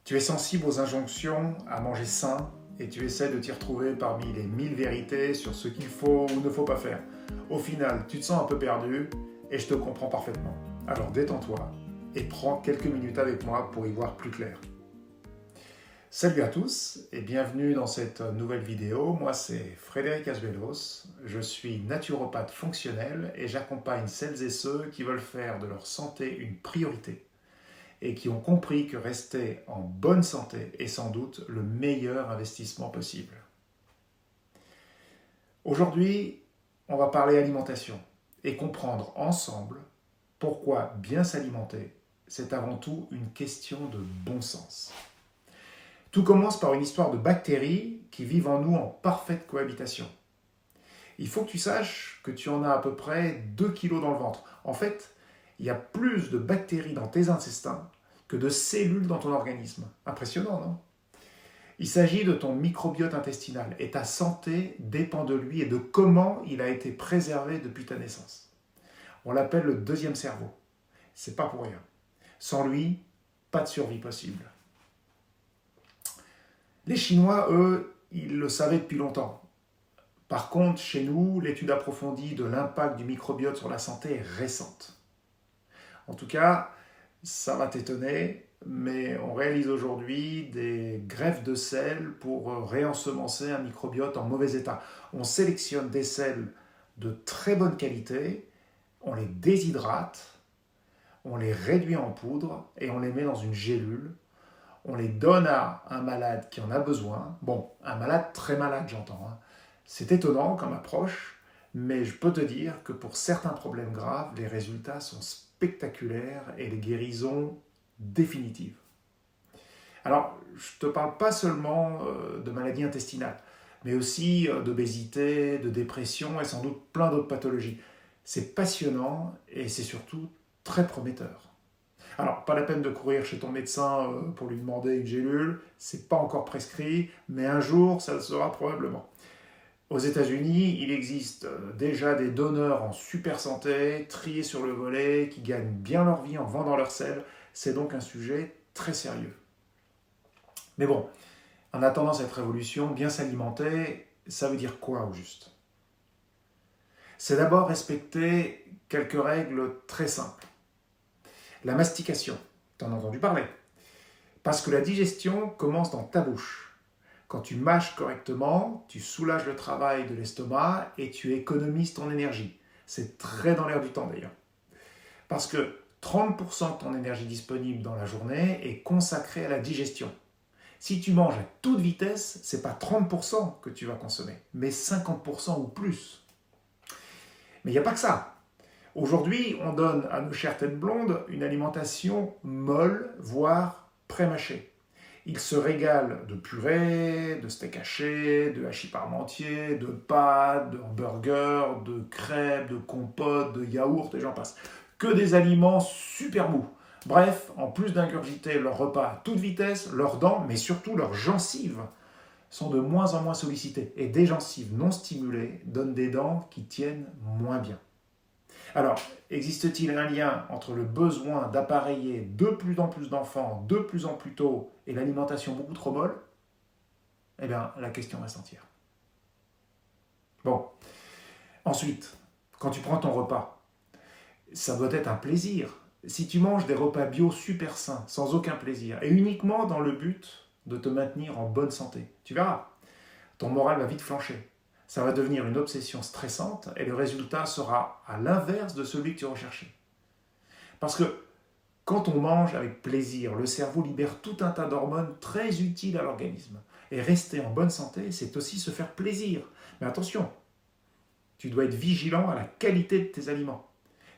Tu es sensible aux injonctions à manger sain et tu essaies de t'y retrouver parmi les 1000 vérités sur ce qu'il faut ou ne faut pas faire. Au final, tu te sens un peu perdu et je te comprends parfaitement. Alors détends-toi et prends quelques minutes avec moi pour y voir plus clair. Salut à tous et bienvenue dans cette nouvelle vidéo. Moi c'est Frédéric Asbelos, je suis naturopathe fonctionnel et j'accompagne celles et ceux qui veulent faire de leur santé une priorité et qui ont compris que rester en bonne santé est sans doute le meilleur investissement possible. Aujourd'hui, on va parler alimentation et comprendre ensemble pourquoi bien s'alimenter, c'est avant tout une question de bon sens. Tout commence par une histoire de bactéries qui vivent en nous en parfaite cohabitation. Il faut que tu saches que tu en as à peu près 2 kilos dans le ventre. En fait, il y a plus de bactéries dans tes intestins que de cellules dans ton organisme. Impressionnant, non? Il s'agit de ton microbiote intestinal et ta santé dépend de lui et de comment il a été préservé depuis ta naissance. On l'appelle le deuxième cerveau. C'est pas pour rien. Sans lui, pas de survie possible. Les Chinois, eux, ils le savaient depuis longtemps. Par contre, chez nous, l'étude approfondie de l'impact du microbiote sur la santé est récente. En tout cas, ça va t'étonner, mais on réalise aujourd'hui des greffes de sels pour réensemencer un microbiote en mauvais état. On sélectionne des sels de très bonne qualité, on les déshydrate, on les réduit en poudre et on les met dans une gélule. On les donne à un malade qui en a besoin. Bon, un malade très malade, j'entends. C'est étonnant comme approche, mais je peux te dire que pour certains problèmes graves, les résultats sont spectaculaires et les guérisons définitives. Alors, je ne te parle pas seulement de maladies intestinales, mais aussi d'obésité, de dépression et sans doute plein d'autres pathologies. C'est passionnant et c'est surtout très prometteur. Alors, pas la peine de courir chez ton médecin pour lui demander une gélule, c'est pas encore prescrit, mais un jour, ça le sera probablement. Aux États-Unis, il existe déjà des donneurs en super santé, triés sur le volet, qui gagnent bien leur vie en vendant leurs sels. C'est donc un sujet très sérieux. Mais bon, en attendant cette révolution, bien s'alimenter, ça veut dire quoi au juste? C'est d'abord respecter quelques règles très simples. La mastication, t'en as entendu parler. Parce que la digestion commence dans ta bouche. Quand tu mâches correctement, tu soulages le travail de l'estomac et tu économises ton énergie. C'est très dans l'air du temps d'ailleurs. Parce que 30% de ton énergie disponible dans la journée est consacrée à la digestion. Si tu manges à toute vitesse, ce n'est pas 30% que tu vas consommer, mais 50% ou plus. Mais il n'y a pas que ça. Aujourd'hui, on donne à nos chères têtes blondes une alimentation molle, voire pré-mâchée. Ils se régalent de purée, de steak haché, de hachis parmentier, de pâtes, de hamburgers, de crêpes, de compotes, de yaourts et j'en passe. Que des aliments super mous. Bref, en plus d'ingurgiter leur repas à toute vitesse, leurs dents, mais surtout leurs gencives, sont de moins en moins sollicitées. Et des gencives non stimulées donnent des dents qui tiennent moins bien. Alors, existe-t-il un lien entre le besoin d'appareiller de plus en plus d'enfants de plus en plus tôt et l'alimentation beaucoup trop molle? Eh bien, la question reste entière. Bon, ensuite, quand tu prends ton repas, ça doit être un plaisir. Si tu manges des repas bio super sains, sans aucun plaisir, et uniquement dans le but de te maintenir en bonne santé, tu verras, ton moral va vite flancher. Ça va devenir une obsession stressante et le résultat sera à l'inverse de celui que tu recherchais. Parce que quand on mange avec plaisir, le cerveau libère tout un tas d'hormones très utiles à l'organisme. Et rester en bonne santé, c'est aussi se faire plaisir. Mais attention, tu dois être vigilant à la qualité de tes aliments.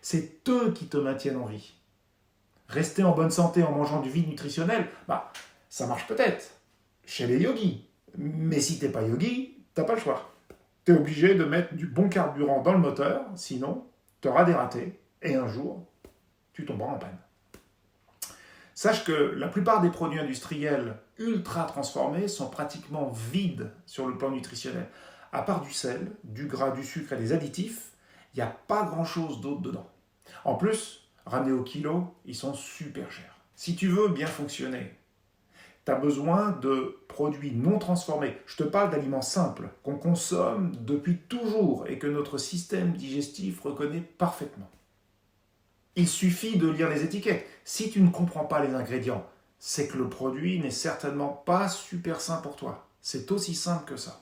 C'est eux qui te maintiennent en vie. Rester en bonne santé en mangeant du vide nutritionnel, ça marche peut-être chez les yogis. Mais si t'es pas yogi, t'as pas le choix. Tu es obligé de mettre du bon carburant dans le moteur, sinon tu auras des ratés et un jour, tu tomberas en panne. Sache que la plupart des produits industriels ultra transformés sont pratiquement vides sur le plan nutritionnel. À part du sel, du gras, du sucre et des additifs, il n'y a pas grand-chose d'autre dedans. En plus, ramenés au kilo, ils sont super chers. Si tu veux bien fonctionner, Tu as besoin de produits non transformés. Je te parle d'aliments simples, qu'on consomme depuis toujours et que notre système digestif reconnaît parfaitement. Il suffit de lire les étiquettes. Si tu ne comprends pas les ingrédients, c'est que le produit n'est certainement pas super sain pour toi. C'est aussi simple que ça.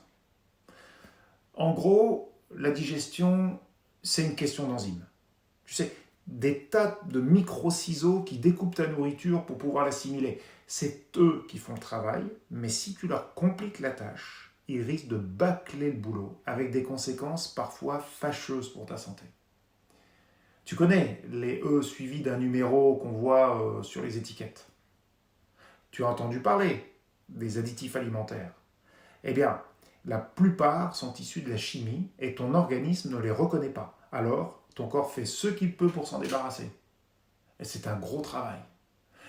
En gros, la digestion, c'est une question d'enzymes. Tu sais, des tas de micro-ciseaux qui découpent ta nourriture pour pouvoir l'assimiler. C'est eux qui font le travail, mais si tu leur compliques la tâche, ils risquent de bâcler le boulot, avec des conséquences parfois fâcheuses pour ta santé. Tu connais les E suivis d'un numéro qu'on voit sur les étiquettes. Tu as entendu parler des additifs alimentaires. Eh bien, la plupart sont issus de la chimie et ton organisme ne les reconnaît pas. Alors, ton corps fait ce qu'il peut pour s'en débarrasser. Et c'est un gros travail.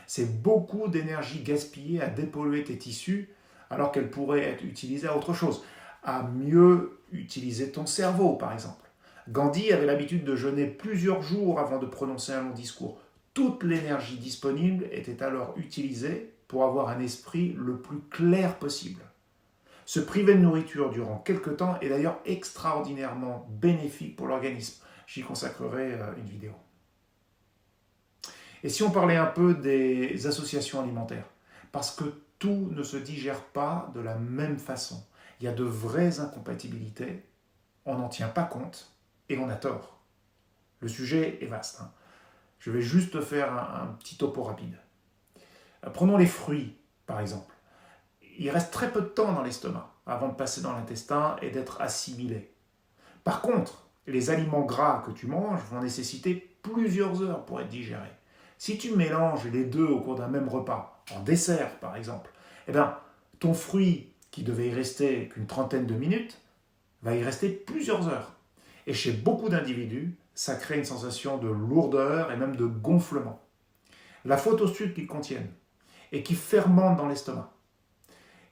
C'est beaucoup d'énergie gaspillée à dépolluer tes tissus alors qu'elle pourrait être utilisée à autre chose. À mieux utiliser ton cerveau, par exemple. Gandhi avait l'habitude de jeûner plusieurs jours avant de prononcer un long discours. Toute l'énergie disponible était alors utilisée pour avoir un esprit le plus clair possible. Se priver de nourriture durant quelques temps est d'ailleurs extraordinairement bénéfique pour l'organisme. J'y consacrerai une vidéo. Et si on parlait un peu des associations alimentaires, parce que tout ne se digère pas de la même façon. Il y a de vraies incompatibilités, on n'en tient pas compte et on a tort. Le sujet est vaste. Je vais juste faire un petit topo rapide. Prenons les fruits, par exemple. Il reste très peu de temps dans l'estomac avant de passer dans l'intestin et d'être assimilé. Par contre, les aliments gras que tu manges vont nécessiter plusieurs heures pour être digérés. Si tu mélanges les deux au cours d'un même repas, en dessert par exemple, eh bien, ton fruit qui devait y rester qu'une trentaine de minutes, va y rester plusieurs heures. Et chez beaucoup d'individus, ça crée une sensation de lourdeur et même de gonflement. La faute au sucre qu'ils contiennent et qui fermente dans l'estomac.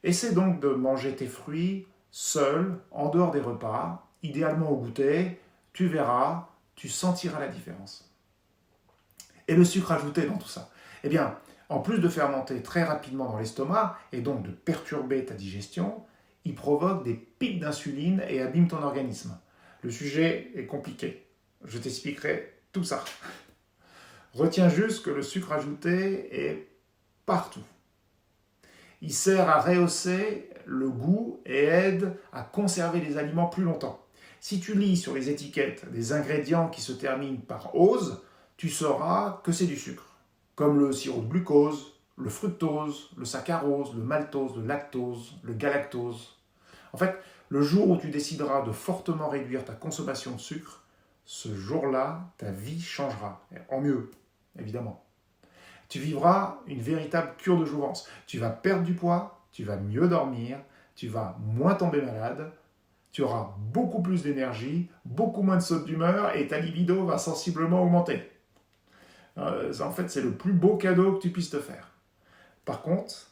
Essaie donc de manger tes fruits seul, en dehors des repas, idéalement au goûter, tu verras, tu sentiras la différence. Et le sucre ajouté dans tout ça, eh bien, en plus de fermenter très rapidement dans l'estomac et donc de perturber ta digestion, il provoque des pics d'insuline et abîme ton organisme. Le sujet est compliqué. Je t'expliquerai tout ça. Retiens juste que le sucre ajouté est partout. Il sert à rehausser le goût et aide à conserver les aliments plus longtemps. Si tu lis sur les étiquettes des ingrédients qui se terminent par ose, tu sauras que c'est du sucre, comme le sirop de glucose, le fructose, le saccharose, le maltose, le lactose, le galactose. En fait, le jour où tu décideras de fortement réduire ta consommation de sucre, ce jour-là, ta vie changera, en mieux, évidemment. Tu vivras une véritable cure de jouvence. Tu vas perdre du poids, tu vas mieux dormir, tu vas moins tomber malade, tu auras beaucoup plus d'énergie, beaucoup moins de sautes d'humeur et ta libido va sensiblement augmenter. En fait, c'est le plus beau cadeau que tu puisses te faire. Par contre,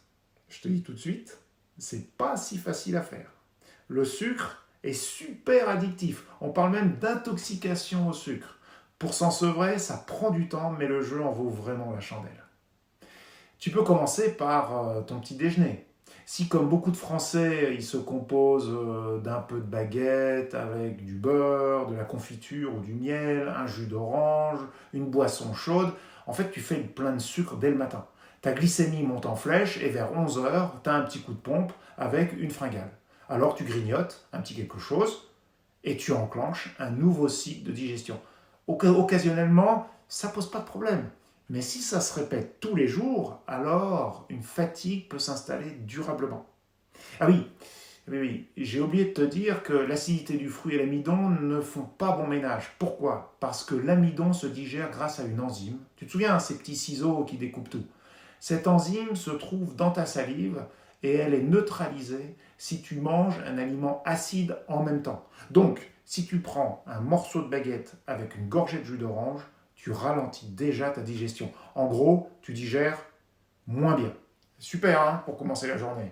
je te dis tout de suite, c'est pas si facile à faire. Le sucre est super addictif. On parle même d'intoxication au sucre. Pour s'en sevrer, ça prend du temps, mais le jeu en vaut vraiment la chandelle. Tu peux commencer par ton petit déjeuner. Si, comme beaucoup de Français, il se compose d'un peu de baguette avec du beurre, de la confiture ou du miel, un jus d'orange, une boisson chaude, en fait, tu fais le plein de sucre dès le matin. Ta glycémie monte en flèche et vers 11 heures, tu as un petit coup de pompe avec une fringale. Alors tu grignotes un petit quelque chose et tu enclenches un nouveau cycle de digestion. Occasionnellement, ça ne pose pas de problème. Mais si ça se répète tous les jours, alors une fatigue peut s'installer durablement. Ah oui, j'ai oublié de te dire que l'acidité du fruit et l'amidon ne font pas bon ménage. Pourquoi ? Parce que l'amidon se digère grâce à une enzyme. Tu te souviens, ces petits ciseaux qui découpent tout. Cette enzyme se trouve dans ta salive et elle est neutralisée si tu manges un aliment acide en même temps. Donc, si tu prends un morceau de baguette avec une gorgée de jus d'orange, tu ralentis déjà ta digestion. En gros, tu digères moins bien. Super pour commencer la journée.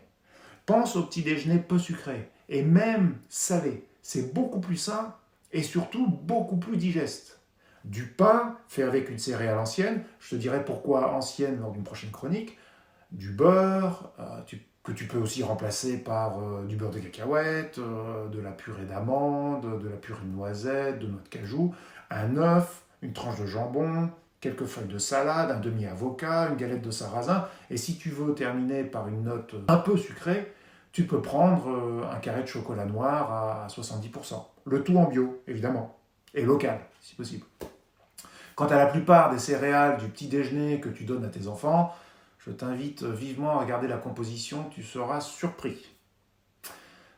Pense au petit déjeuner peu sucré et même salé. C'est beaucoup plus sain et surtout beaucoup plus digeste. Du pain fait avec une céréale ancienne, je te dirai pourquoi ancienne lors d'une prochaine chronique, du beurre, que tu peux aussi remplacer par du beurre de cacahuète, de la purée d'amande, de la purée de noisette, de noix de cajou, un œuf, une tranche de jambon, quelques feuilles de salade, un demi-avocat, une galette de sarrasin. Et si tu veux terminer par une note un peu sucrée, tu peux prendre un carré de chocolat noir à 70%. Le tout en bio, évidemment, et local, si possible. Quant à la plupart des céréales du petit déjeuner que tu donnes à tes enfants, je t'invite vivement à regarder la composition, tu seras surpris.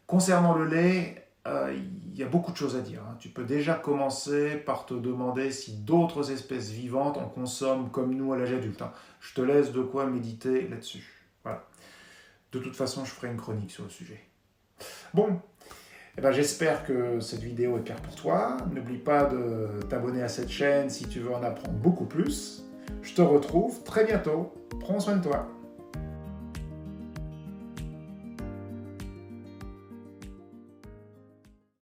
Concernant le lait, il y a beaucoup de choses à dire. Tu peux déjà commencer par te demander si d'autres espèces vivantes en consomment comme nous à l'âge adulte. Je te laisse de quoi méditer là-dessus. Voilà. De toute façon, je ferai une chronique sur le sujet. Bon, j'espère que cette vidéo est claire pour toi. N'oublie pas de t'abonner à cette chaîne si tu veux en apprendre beaucoup plus. Je te retrouve très bientôt. Prends soin de toi.